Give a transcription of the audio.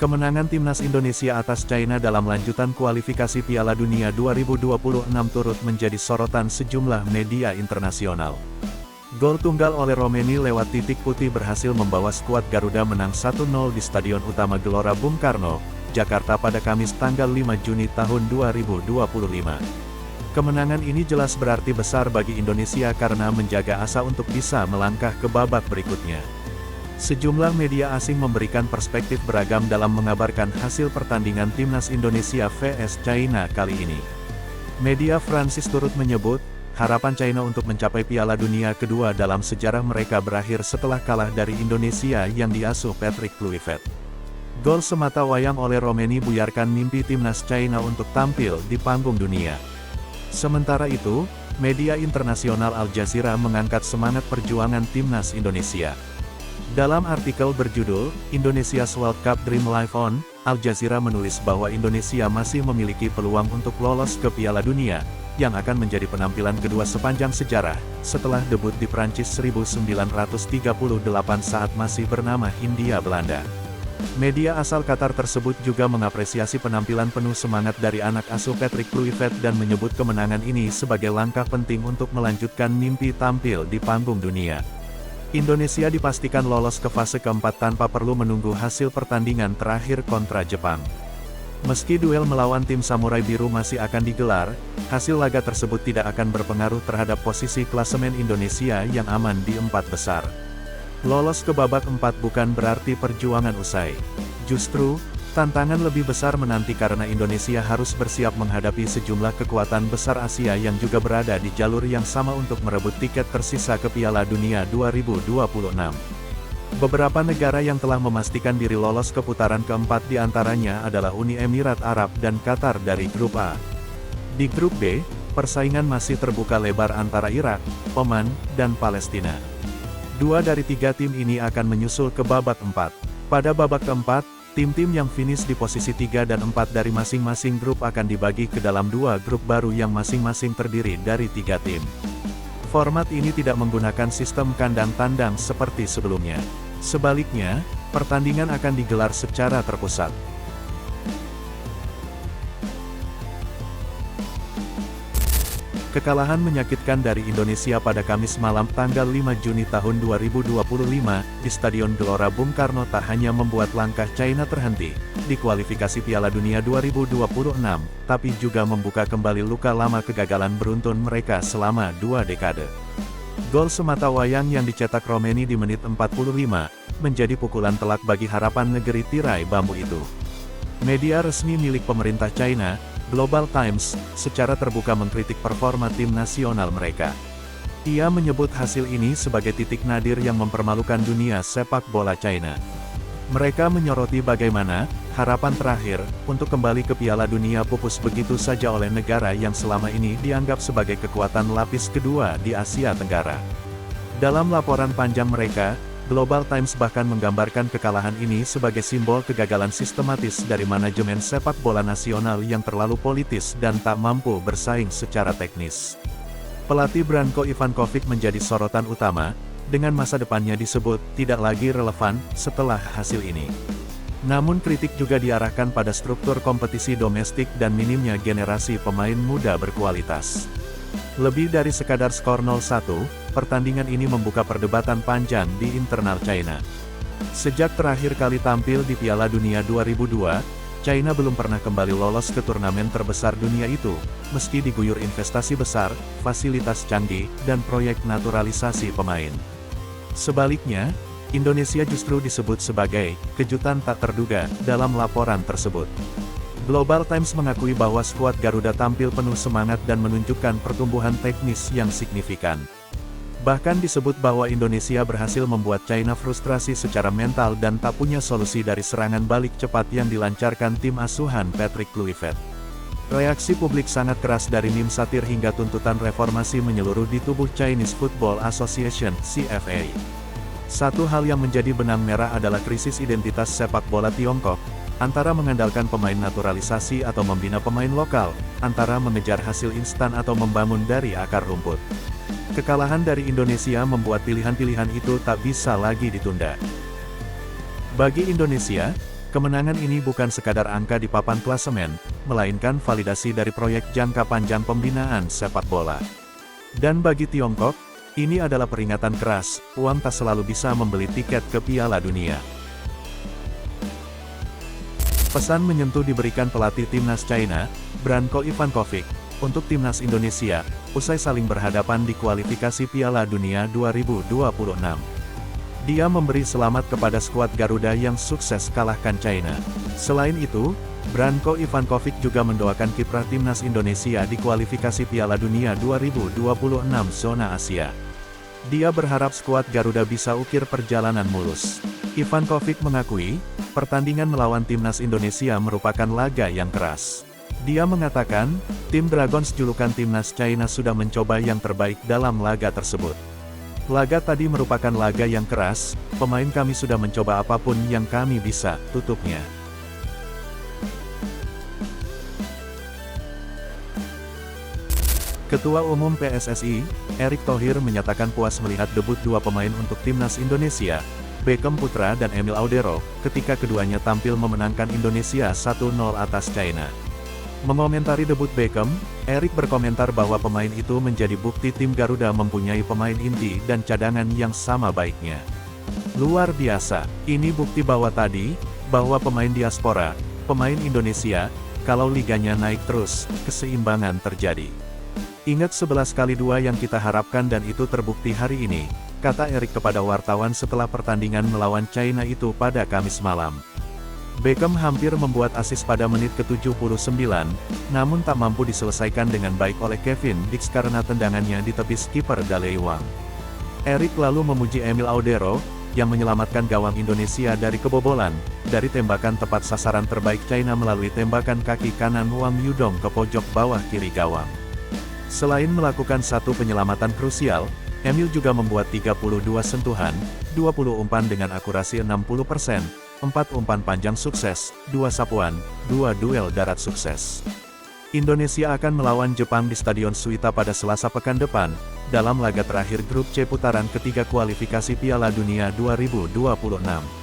Kemenangan timnas Indonesia atas China dalam lanjutan kualifikasi Piala Dunia 2026 turut menjadi sorotan sejumlah media internasional. Gol tunggal oleh Romeni lewat titik putih berhasil membawa skuad Garuda menang 1-0 di Stadion Utama Gelora Bung Karno, Jakarta pada Kamis tanggal 5 Juni tahun 2025. Kemenangan ini jelas berarti besar bagi Indonesia karena menjaga asa untuk bisa melangkah ke babak berikutnya. Sejumlah media asing memberikan perspektif beragam dalam mengabarkan hasil pertandingan timnas Indonesia vs China kali ini. Media Prancis turut menyebut, harapan China untuk mencapai Piala Dunia kedua dalam sejarah mereka berakhir setelah kalah dari Indonesia yang diasuh Patrick Kluivert. Gol semata wayang oleh Romeni buyarkan mimpi timnas China untuk tampil di panggung dunia. Sementara itu, media internasional Al Jazeera mengangkat semangat perjuangan timnas Indonesia. Dalam artikel berjudul, Indonesia's World Cup Dream Live On, Al Jazeera menulis bahwa Indonesia masih memiliki peluang untuk lolos ke Piala Dunia, yang akan menjadi penampilan kedua sepanjang sejarah, setelah debut di Prancis 1938 saat masih bernama Hindia Belanda. Media asal Qatar tersebut juga mengapresiasi penampilan penuh semangat dari anak asuh Patrick Kluivert dan menyebut kemenangan ini sebagai langkah penting untuk melanjutkan mimpi tampil di panggung dunia. Indonesia dipastikan lolos ke fase keempat tanpa perlu menunggu hasil pertandingan terakhir kontra Jepang. Meski duel melawan tim Samurai Biru masih akan digelar, hasil laga tersebut tidak akan berpengaruh terhadap posisi klasemen Indonesia yang aman di 4 besar. Lolos ke babak 4 bukan berarti perjuangan usai. Justru, tantangan lebih besar menanti karena Indonesia harus bersiap menghadapi sejumlah kekuatan besar Asia yang juga berada di jalur yang sama untuk merebut tiket tersisa ke Piala Dunia 2026. Beberapa negara yang telah memastikan diri lolos ke putaran keempat diantaranya adalah Uni Emirat Arab dan Qatar dari Grup A. Di Grup B, persaingan masih terbuka lebar antara Irak, Oman, dan Palestina. 2 dari 3 tim ini akan menyusul ke babak 4. Pada babak keempat, tim-tim yang finish di posisi 3 dan 4 dari masing-masing grup akan dibagi ke dalam 2 grup baru yang masing-masing terdiri dari 3 tim. Format ini tidak menggunakan sistem kandang tandang seperti sebelumnya. Sebaliknya, pertandingan akan digelar secara terpusat. Kekalahan menyakitkan dari Indonesia pada Kamis malam tanggal 5 Juni tahun 2025 di Stadion Gelora Bung Karno tak hanya membuat langkah China terhenti di kualifikasi Piala Dunia 2026, tapi juga membuka kembali luka lama kegagalan beruntun mereka selama 2 dekade. Gol semata wayang yang dicetak Romeni di menit 45, menjadi pukulan telak bagi harapan negeri tirai bambu itu. Media resmi milik pemerintah China, Global Times, secara terbuka mengkritik performa tim nasional mereka. Ia menyebut hasil ini sebagai titik nadir yang mempermalukan dunia sepak bola China. Mereka menyoroti bagaimana harapan terakhir untuk kembali ke Piala Dunia pupus begitu saja oleh negara yang selama ini dianggap sebagai kekuatan lapis kedua di Asia Tenggara. Dalam laporan panjang mereka, Global Times bahkan menggambarkan kekalahan ini sebagai simbol kegagalan sistematis dari manajemen sepak bola nasional yang terlalu politis dan tak mampu bersaing secara teknis. Pelatih Branko Ivankovic menjadi sorotan utama, dengan masa depannya disebut tidak lagi relevan setelah hasil ini. Namun kritik juga diarahkan pada struktur kompetisi domestik dan minimnya generasi pemain muda berkualitas. Lebih dari sekadar skor 0-1, pertandingan ini membuka perdebatan panjang di internal China. Sejak terakhir kali tampil di Piala Dunia 2002, China belum pernah kembali lolos ke turnamen terbesar dunia itu, meski diguyur investasi besar, fasilitas canggih, dan proyek naturalisasi pemain. Sebaliknya, Indonesia justru disebut sebagai kejutan tak terduga dalam laporan tersebut. Global Times mengakui bahwa skuad Garuda tampil penuh semangat dan menunjukkan pertumbuhan teknis yang signifikan. Bahkan disebut bahwa Indonesia berhasil membuat China frustrasi secara mental dan tak punya solusi dari serangan balik cepat yang dilancarkan tim asuhan Patrick Kluivert. Reaksi publik sangat keras dari meme satir hingga tuntutan reformasi menyeluruh di tubuh Chinese Football Association (CFA). Satu hal yang menjadi benang merah adalah krisis identitas sepak bola Tiongkok, antara mengandalkan pemain naturalisasi atau membina pemain lokal, antara mengejar hasil instan atau membangun dari akar rumput. Kekalahan dari Indonesia membuat pilihan-pilihan itu tak bisa lagi ditunda. Bagi Indonesia, Kemenangan ini bukan sekadar angka di papan klasemen, melainkan validasi dari proyek jangka panjang pembinaan sepak bola. Dan bagi Tiongkok, ini adalah peringatan keras, uang tak selalu bisa membeli tiket ke Piala Dunia. Pesan menyentuh diberikan pelatih timnas China, Branko Ivankovic, untuk timnas Indonesia, usai saling berhadapan di kualifikasi Piala Dunia 2026. Dia memberi selamat kepada skuad Garuda yang sukses kalahkan China. Selain itu, Branko Ivankovic juga mendoakan kiprah timnas Indonesia di kualifikasi Piala Dunia 2026 zona Asia. Dia berharap skuad Garuda bisa ukir perjalanan mulus. Ivankovic mengakui, pertandingan melawan timnas Indonesia merupakan laga yang keras. Dia mengatakan, tim Dragons julukan timnas China sudah mencoba yang terbaik dalam laga tersebut. Laga tadi merupakan laga yang keras, pemain kami sudah mencoba apapun yang kami bisa, tutupnya. Ketua Umum PSSI, Erick Thohir menyatakan puas melihat debut dua pemain untuk timnas Indonesia, Beckham Putra dan Emil Audero, ketika keduanya tampil memenangkan Indonesia 1-0 atas China. Mengomentari debut Beckham, Erick berkomentar bahwa pemain itu menjadi bukti tim Garuda mempunyai pemain inti dan cadangan yang sama baiknya. Luar biasa, ini bukti bahwa pemain diaspora, pemain Indonesia, kalau liganya naik terus, keseimbangan terjadi. Ingat 11x2 yang kita harapkan dan itu terbukti hari ini, kata Erick kepada wartawan setelah pertandingan melawan China itu pada Kamis malam. Beckham hampir membuat assist pada menit ke-79, namun tak mampu diselesaikan dengan baik oleh Kevin Dix karena tendangannya ditepis kiper Daley Wang. Erick lalu memuji Emil Audero, yang menyelamatkan gawang Indonesia dari kebobolan, dari tembakan tepat sasaran terbaik China melalui tembakan kaki kanan Wang Yudong ke pojok bawah kiri gawang. Selain melakukan satu penyelamatan krusial, Emil juga membuat 32 sentuhan, 20 umpan dengan akurasi 60%, 4 umpan panjang sukses, 2 sapuan, 2 duel darat sukses. Indonesia akan melawan Jepang di Stadion Suita pada Selasa pekan depan, dalam laga terakhir grup C putaran ketiga kualifikasi Piala Dunia 2026.